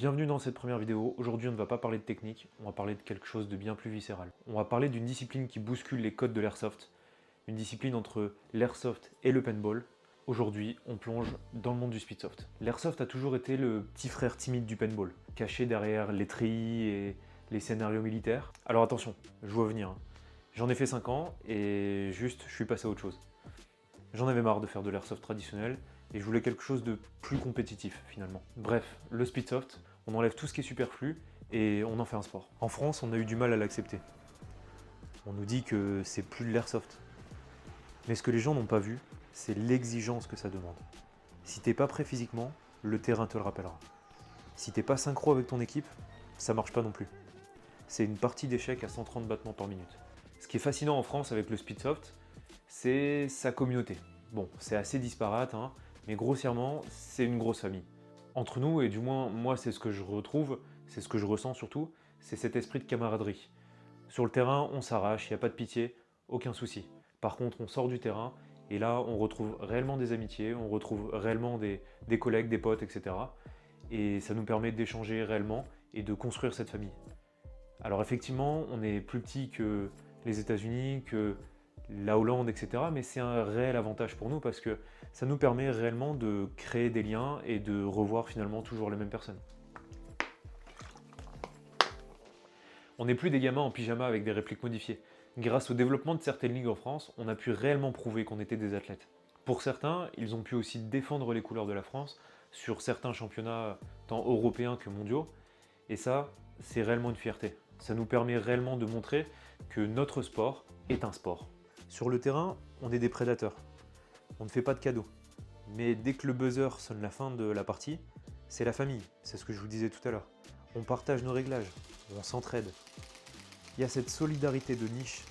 Bienvenue dans cette première vidéo. Aujourd'hui, on ne va pas parler de technique, on va parler de quelque chose de bien plus viscéral. On va parler d'une discipline qui bouscule les codes de l'airsoft, une discipline entre l'airsoft et le paintball. Aujourd'hui, on plonge dans le monde du speedsoft. L'airsoft a toujours été le petit frère timide du paintball, caché derrière les treillis et les scénarios militaires. Alors attention, je vois venir. J'en ai fait 5 ans et juste, je suis passé à autre chose. J'en avais marre de faire de l'airsoft traditionnel et je voulais quelque chose de plus compétitif finalement. Bref, le speedsoft, on enlève tout ce qui est superflu et on en fait un sport. En France, on a eu du mal à l'accepter. On nous dit que c'est plus de l'airsoft. Mais ce que les gens n'ont pas vu, c'est l'exigence que ça demande. Si t'es pas prêt physiquement, le terrain te le rappellera. Si t'es pas synchro avec ton équipe, ça marche pas non plus. C'est une partie d'échec à 130 battements par minute. Ce qui est fascinant en France avec le speedsoft, c'est sa communauté. Bon, c'est assez disparate, hein, mais grossièrement, c'est une grosse famille. Entre nous, et du moins moi c'est ce que je retrouve, c'est ce que je ressens surtout, c'est cet esprit de camaraderie. Sur le terrain, on s'arrache, il n'y a pas de pitié, aucun souci. Par contre, on sort du terrain, et là, on retrouve réellement des amitiés, on retrouve réellement des collègues, des potes, etc. Et ça nous permet d'échanger réellement et de construire cette famille. Alors effectivement, on est plus petit que les États-Unis, que la Hollande, etc. Mais c'est un réel avantage pour nous parce que ça nous permet réellement de créer des liens et de revoir finalement toujours les mêmes personnes. On n'est plus des gamins en pyjama avec des répliques modifiées. Grâce au développement de certaines ligues en France, on a pu réellement prouver qu'on était des athlètes. Pour certains, ils ont pu aussi défendre les couleurs de la France sur certains championnats tant européens que mondiaux. Et ça, c'est réellement une fierté. Ça nous permet réellement de montrer que notre sport est un sport. Sur le terrain, on est des prédateurs. On ne fait pas de cadeaux. Mais dès que le buzzer sonne la fin de la partie, c'est la famille, c'est ce que je vous disais tout à l'heure. On partage nos réglages, on s'entraide. Il y a cette solidarité de niche.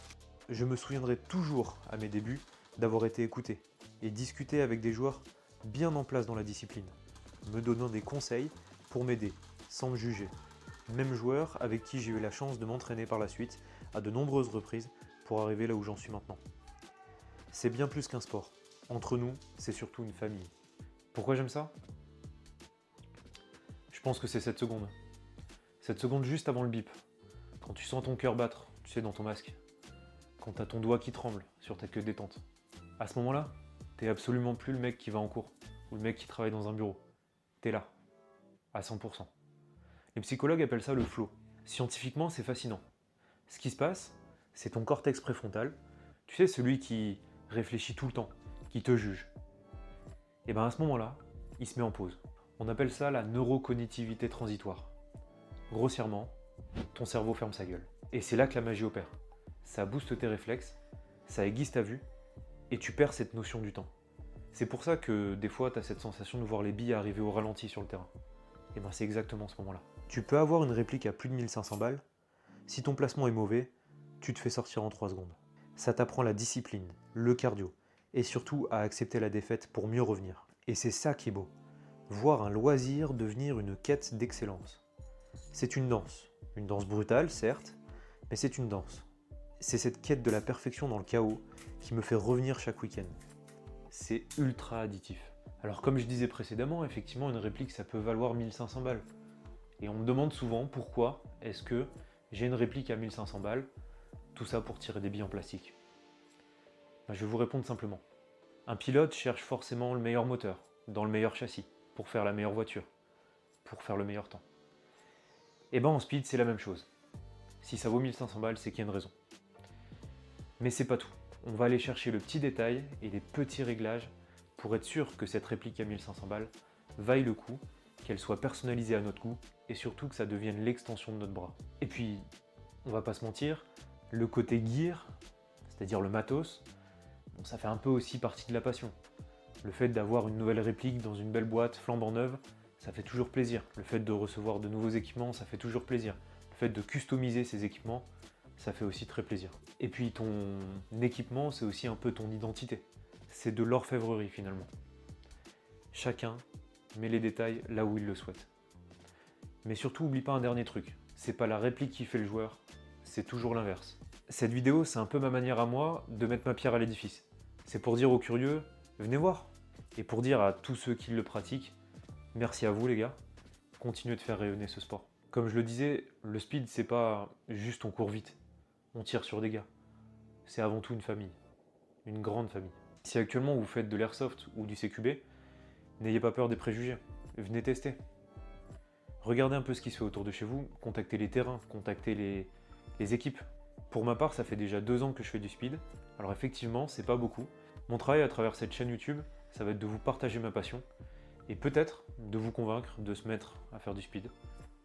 Je me souviendrai toujours, à mes débuts, d'avoir été écouté et discuté avec des joueurs bien en place dans la discipline, me donnant des conseils pour m'aider, sans me juger. Même joueur avec qui j'ai eu la chance de m'entraîner par la suite, à de nombreuses reprises, pour arriver là où j'en suis maintenant. C'est bien plus qu'un sport. Entre nous, c'est surtout une famille. Pourquoi j'aime ça? Je pense que c'est cette seconde. Cette seconde juste avant le bip. Quand tu sens ton cœur battre, tu sais, dans ton masque. Quand t'as ton doigt qui tremble sur ta queue détente. À ce moment-là, t'es absolument plus le mec qui va en cours, ou le mec qui travaille dans un bureau. T'es là, à 100%. Les psychologues appellent ça le flow. Scientifiquement, c'est fascinant. Ce qui se passe, c'est ton cortex préfrontal, tu sais, celui qui réfléchit tout le temps, qui te juge. Et bien à ce moment-là, il se met en pause. On appelle ça la neurocognitivité transitoire. Grossièrement, ton cerveau ferme sa gueule. Et c'est là que la magie opère. Ça booste tes réflexes, ça aiguise ta vue, et tu perds cette notion du temps. C'est pour ça que des fois, tu as cette sensation de voir les billes arriver au ralenti sur le terrain. Et bien c'est exactement ce moment-là. Tu peux avoir une réplique à plus de 1500 balles, si ton placement est mauvais, tu te fais sortir en 3 secondes. Ça t'apprend la discipline, le cardio, et surtout à accepter la défaite pour mieux revenir. Et c'est ça qui est beau, voir un loisir devenir une quête d'excellence. C'est une danse brutale certes, mais c'est une danse. C'est cette quête de la perfection dans le chaos qui me fait revenir chaque week-end. C'est ultra additif. Alors comme je disais précédemment, effectivement une réplique ça peut valoir 1500 balles. Et on me demande souvent pourquoi est-ce que j'ai une réplique à 1500 balles, tout ça pour tirer des billes en plastique. Ben, je vais vous répondre simplement. Un pilote cherche forcément le meilleur moteur, dans le meilleur châssis, pour faire la meilleure voiture, pour faire le meilleur temps. Et ben en speed c'est la même chose. Si ça vaut 1500 balles, c'est qu'il y a une raison. Mais c'est pas tout. On va aller chercher le petit détail et les petits réglages pour être sûr que cette réplique à 1500 balles vaille le coup, qu'elle soit personnalisée à notre goût et surtout que ça devienne l'extension de notre bras. Et puis, on va pas se mentir, le côté gear, c'est-à-dire le matos, bon, ça fait un peu aussi partie de la passion. Le fait d'avoir une nouvelle réplique dans une belle boîte flambant neuve, ça fait toujours plaisir. Le fait de recevoir de nouveaux équipements, ça fait toujours plaisir. Le fait de customiser ces équipements, ça fait aussi très plaisir. Et puis ton équipement, c'est aussi un peu ton identité. C'est de l'orfèvrerie finalement. Chacun met les détails là où il le souhaite. Mais surtout, oublie pas un dernier truc. C'est pas la réplique qui fait le joueur, c'est toujours l'inverse. Cette vidéo, c'est un peu ma manière à moi de mettre ma pierre à l'édifice. C'est pour dire aux curieux, venez voir. Et pour dire à tous ceux qui le pratiquent, merci à vous les gars, continuer de faire rayonner ce sport. Comme je le disais, le speed, c'est pas juste on court vite, on tire sur des gars. C'est avant tout une famille, une grande famille. Si actuellement vous faites de l'airsoft ou du CQB, n'ayez pas peur des préjugés, venez tester. Regardez un peu ce qui se fait autour de chez vous, contactez les terrains, contactez les équipes. Pour ma part, ça fait déjà 2 ans que je fais du speed, alors effectivement, c'est pas beaucoup. Mon travail à travers cette chaîne YouTube, ça va être de vous partager ma passion, et peut-être de vous convaincre de se mettre à faire du speed.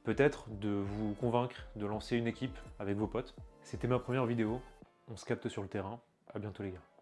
Peut-être de vous convaincre de lancer une équipe avec vos potes. C'était ma première vidéo, on se capte sur le terrain, à bientôt les gars.